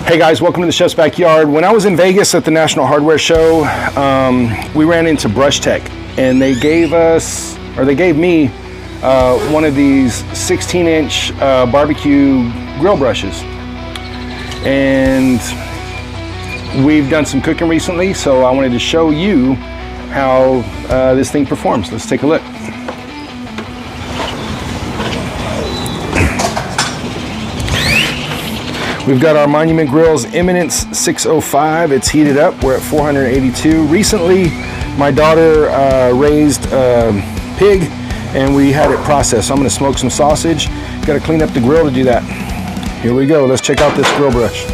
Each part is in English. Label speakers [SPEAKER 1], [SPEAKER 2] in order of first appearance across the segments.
[SPEAKER 1] Hey guys, welcome to the Chef's Backyard. When I was in Vegas at the National Hardware Show, we ran into BRUSHTECH, and they gave me one of these 16-inch barbecue grill brushes. And we've done some cooking recently, so I wanted to show you how this thing performs. Let's take a look. We've got our Monument Grills Eminence 605. It's heated up. We're at 482. Recently, my daughter raised a pig, and we had it processed. So I'm going to smoke some sausage. Got to clean up the grill to do that. Here we go. Let's check out this grill brush.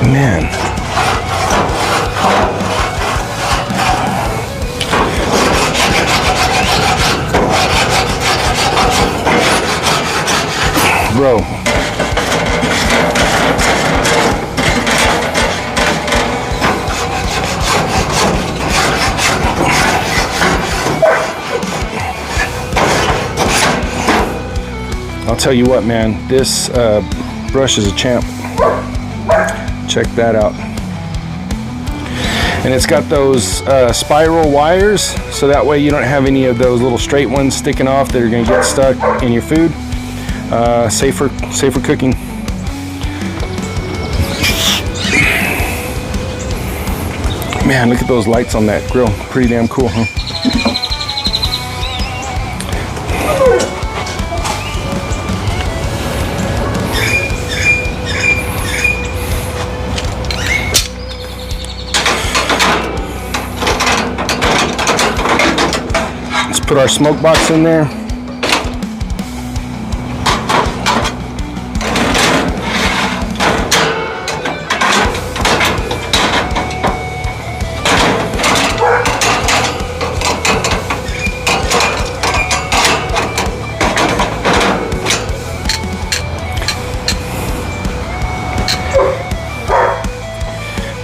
[SPEAKER 1] Man. Bro. I'll tell you what, man, this brush is a champ. Check that out. And it's got those spiral wires, so that way you don't have any of those little straight ones sticking off that are going to get stuck in your food. Safer cooking. Man, look at those lights on that grill. Pretty damn cool, huh? Let's put our smoke box in there.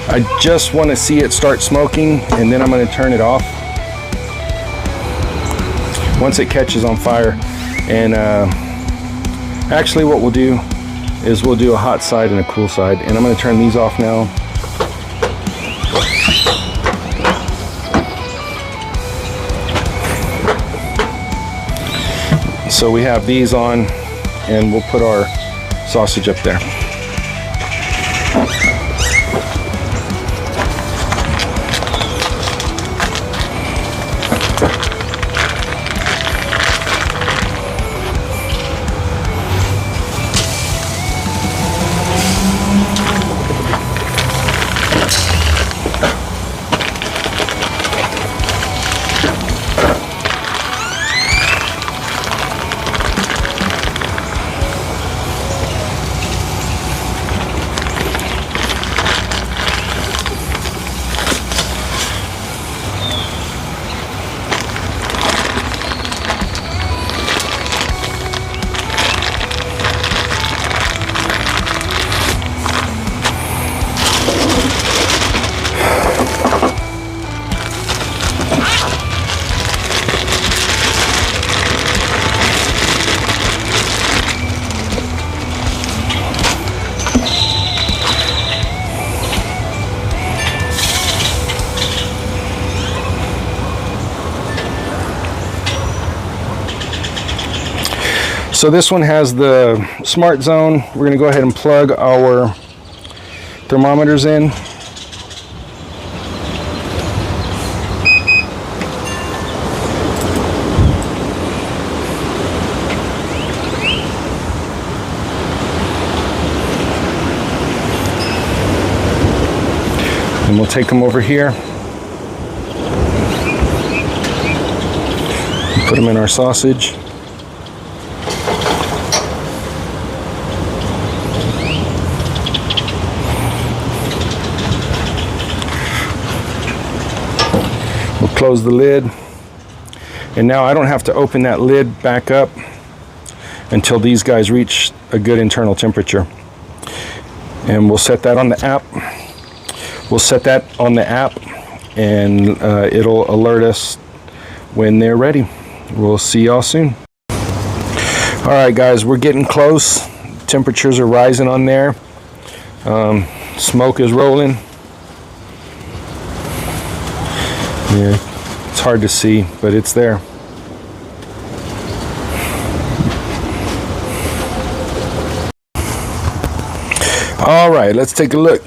[SPEAKER 1] I just want to see it start smoking, and then I'm going to turn it off once it catches on fire. And actually what we'll do is we'll do a hot side and a cool side, and I'm going to turn these off now. So we have these on, and we'll put our sausage up there. So this one has the smart zone. We're going to go ahead and plug our thermometers in. And we'll take them over here. Put them in our sausage. Close the lid, and now I don't have to open that lid back up until these guys reach a good internal temperature. And we'll set that on the app. And it'll alert us when they're ready. We'll see y'all soon. All right, guys, we're getting close. Temperatures are rising on there. Smoke is rolling. Yeah, it's hard to see, but it's there. All right, let's take a look.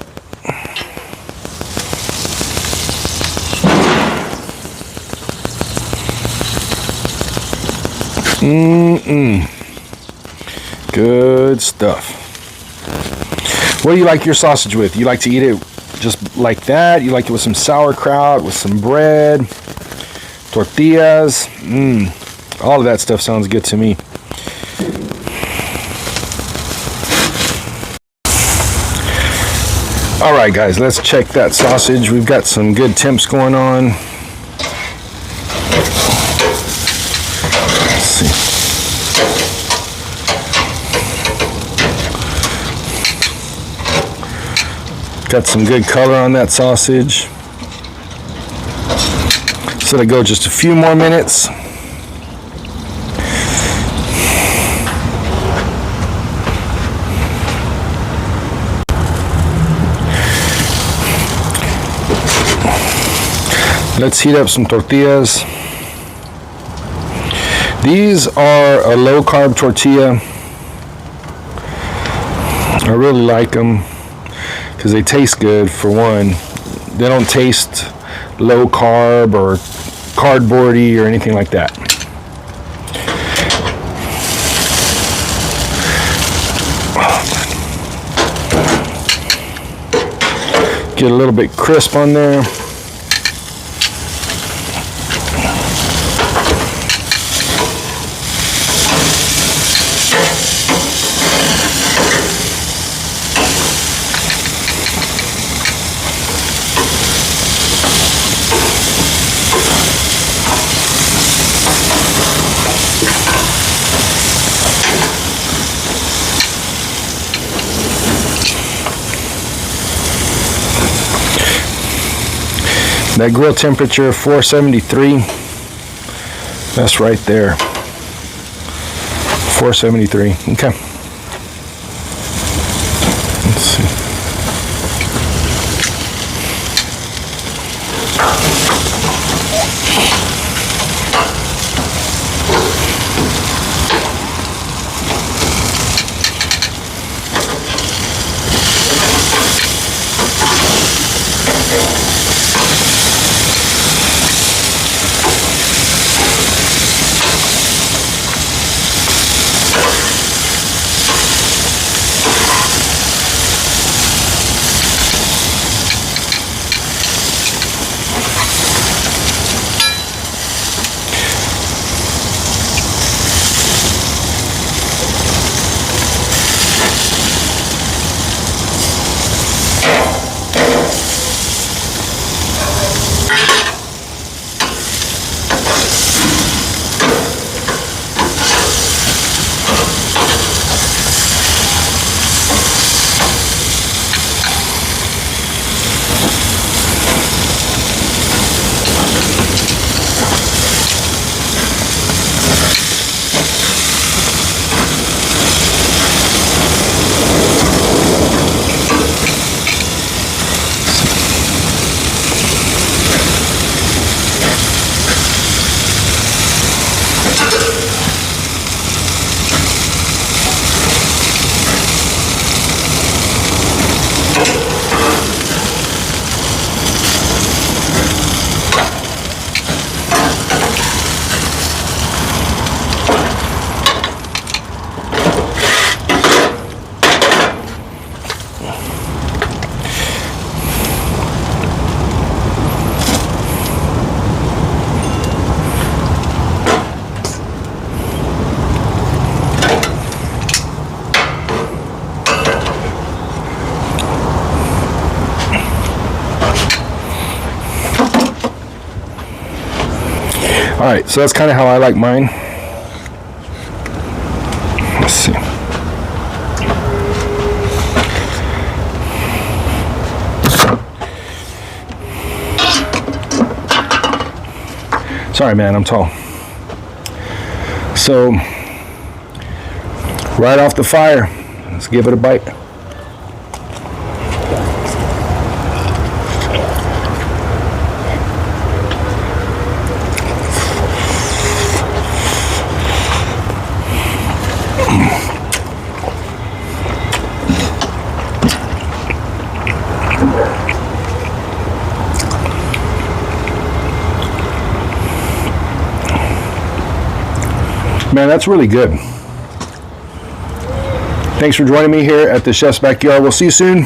[SPEAKER 1] Good stuff. What do you like your sausage with? You like to eat it just like that? You like it with some sauerkraut, with some bread, tortillas? All of that stuff sounds good to me. All right, guys, let's check that sausage. We've got some good temps going on. Let's see. Got some good color on that sausage. So let it go just a few more minutes. Let's heat up some tortillas. These are a low carb tortilla. I really like them because they taste good, for one. They don't taste low carb or cardboardy or anything like that. Get a little bit crisp on there. That grill temperature, 473. That's right there. 473. Okay. Let's see. All right, so that's kind of how I like mine. Let's see. Sorry, man, I'm tall. So Right off the fire. Let's give it a bite. Man, that's really good. Thanks for joining me here at the Chef's Backyard. We'll see you soon.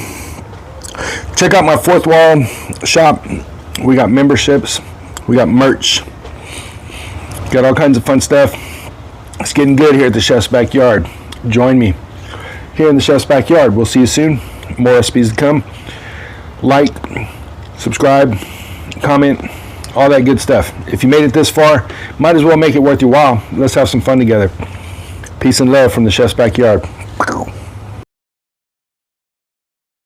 [SPEAKER 1] Check out my fourth wall shop. We got memberships. We got merch. Got all kinds of fun stuff. It's getting good here at the Chef's Backyard. Join me here in the Chef's Backyard. We'll see you soon. More recipes to come. Like, subscribe, comment, all that good stuff. If you made it this far, might as well make it worth your while. Let's have some fun together. Peace and love from the Chef's Backyard.